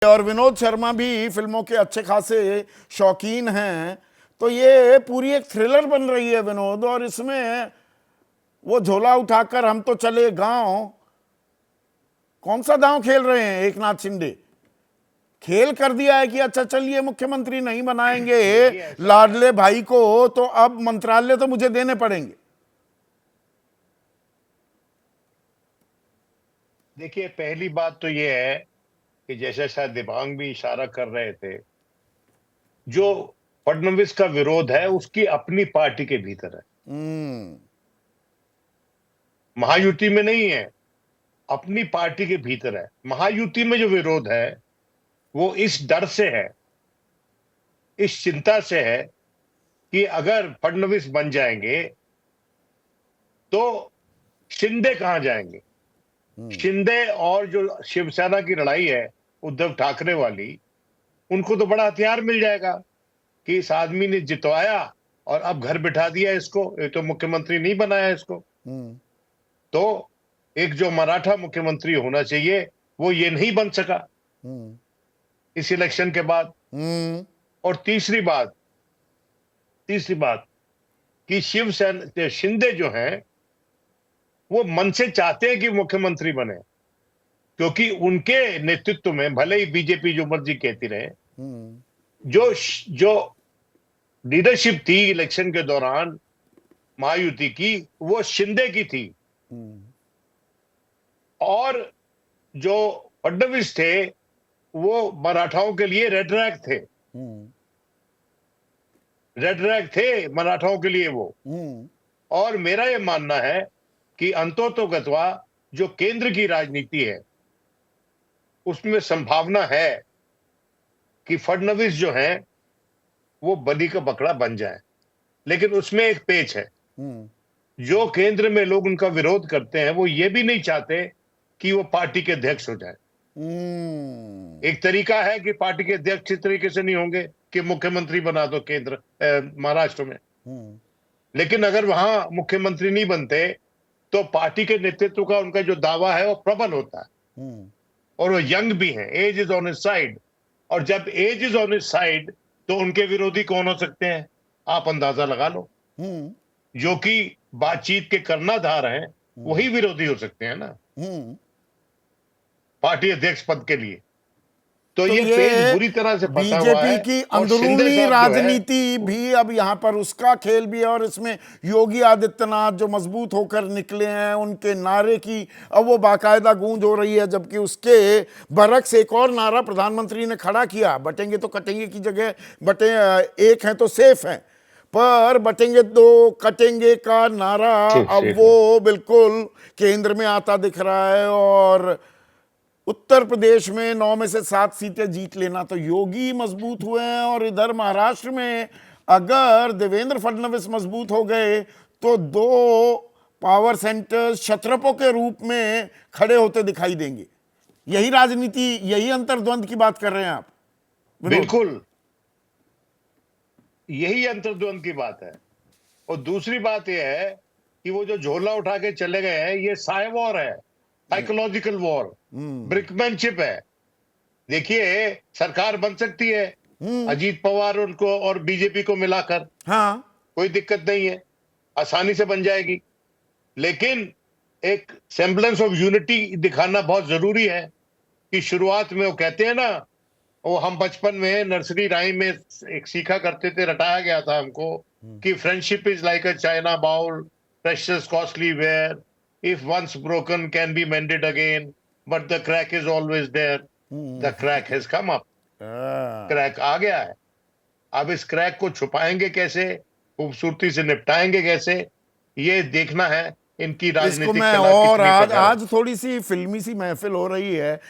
और विनोद शर्मा भी फिल्मों के अच्छे खासे शौकीन हैं, तो ये पूरी एक थ्रिलर बन रही है विनोद। और इसमें वो झोला उठाकर हम तो चले गांव, कौन सा दांव खेल रहे हैं एक नाथ शिंदे? खेल कर दिया है कि अच्छा चलिए मुख्यमंत्री नहीं बनाएंगे देखिए ऐसा है। लाडले भाई को, तो अब मंत्रालय तो मुझे देने पड़ेंगे। देखिए पहली बात तो ये है कि जैसे शायद दिबांग भी इशारा कर रहे थे, जो फडणवीस का विरोध है उसकी अपनी पार्टी के भीतर है, हम्म। महायुति में नहीं है, अपनी पार्टी के भीतर है। महायुति में जो विरोध है वो इस डर से है, इस चिंता से है कि अगर फडणवीस बन जाएंगे तो शिंदे कहां जाएंगे। शिंदे और जो शिवसेना की लड़ाई है उद्धव ठाकरे वाली, उनको तो बड़ा हथियार मिल जाएगा कि इस आदमी ने जितवाया और अब घर बिठा दिया इसको, ये तो मुख्यमंत्री नहीं बनाया इसको। तो एक जो मराठा मुख्यमंत्री होना चाहिए वो ये नहीं बन सका इस इलेक्शन के बाद। और तीसरी बात कि शिवसेना शिंदे जो हैं वो मन से चाहते हैं कि मुख्यमंत्री बने, क्योंकि उनके नेतृत्व में भले ही बीजेपी जो मर्जी कहती रहे, जो जो लीडरशिप थी इलेक्शन के दौरान महायुति की, वो शिंदे की थी। और जो फडणवीस थे वो मराठाओं के लिए रेड रैग थे मराठाओं के लिए वो। और मेरा ये मानना है कि अंततोगत्वा जो केंद्र की राजनीति है उसमें संभावना है कि फडणवीस जो है वो बलि का बकरा बन जाए। लेकिन उसमें एक पेच है, जो केंद्र में लोग उनका विरोध करते हैं वो ये भी नहीं चाहते कि वो पार्टी के अध्यक्ष हो जाए। एक तरीका है कि पार्टी के अध्यक्ष इस तरीके से नहीं होंगे कि मुख्यमंत्री बना दो केंद्र महाराष्ट्र में, लेकिन अगर वहां मुख्यमंत्री नहीं बनते तो पार्टी के नेतृत्व का उनका जो दावा है वो प्रबल होता है। और वो यंग भी हैं, age is on his side. और जब age is on his side तो उनके विरोधी कौन हो सकते हैं, आप अंदाजा लगा लो। जो कि बातचीत के कर्णधार हैं वही विरोधी हो सकते हैं ना पार्टी अध्यक्ष पद के लिए। तो तो ये पेज ये बुरी तरह से फंसा हुआ बीजेपी है। की और शिंदे अंदरूनी साहब जो है राजनीति भी अब यहां पर उसका खेल भी है, और इसमें योगी आदित्यनाथ जो मजबूत होकर निकले हैं, उनके नारे की अब वो बाकायदा गूंज हो रही है। जबकि उसके बरक्स एक और नारा प्रधानमंत्री ने खड़ा किया, बटेंगे तो कटेंगे की जगह बटे एक हैं तो सेफ हैं, पर बटेंगे तो कटेंगे का नारा अब सेफ है। वो बिल्कुल केंद्र में आता दिख रहा है। और उत्तर प्रदेश में 9 में से 7 सीटें जीत लेना तो योगी मजबूत हुए हैं, और इधर महाराष्ट्र में अगर देवेंद्र फडणवीस मजबूत हो गए तो 2 पावर सेंटर्स छत्रपों के रूप में खड़े होते दिखाई देंगे। यही राजनीति, यही अंतर्द्वंद की बात कर रहे हैं आप विनोद? बिल्कुल यही अंतर्द्वंद की बात है। और दूसरी बात यह है कि वो जो झोला उठा के चले गए हैं ये साइ वॉर है, साइकोलॉजिकल वॉर, ब्रिकमैनशिप है। देखिए सरकार बन सकती है अजीत पवार उनको और बीजेपी को मिलाकर, हाँ, कोई दिक्कत नहीं है, आसानी से बन जाएगी। लेकिन एक सेम्बलेंस ऑफ यूनिटी दिखाना बहुत जरूरी है कि शुरुआत में वो कहते हैं ना, वो हम बचपन में नर्सरी राइम में एक सीखा करते थे, रटाया गया था हमको कि friendship is like a china bowl, precious costly ware, if once broken can be mended again, but the crack is always there, the crack has come up. Crack आ गया है, अब इस क्रैक को छुपाएंगे कैसे, खूबसूरती से निपटाएंगे कैसे, ये देखना है इनकी इसको राजनीतिक मैं कला और कितनी आज प्रखर है। आज थोड़ी सी फिल्मी सी महफिल हो रही है,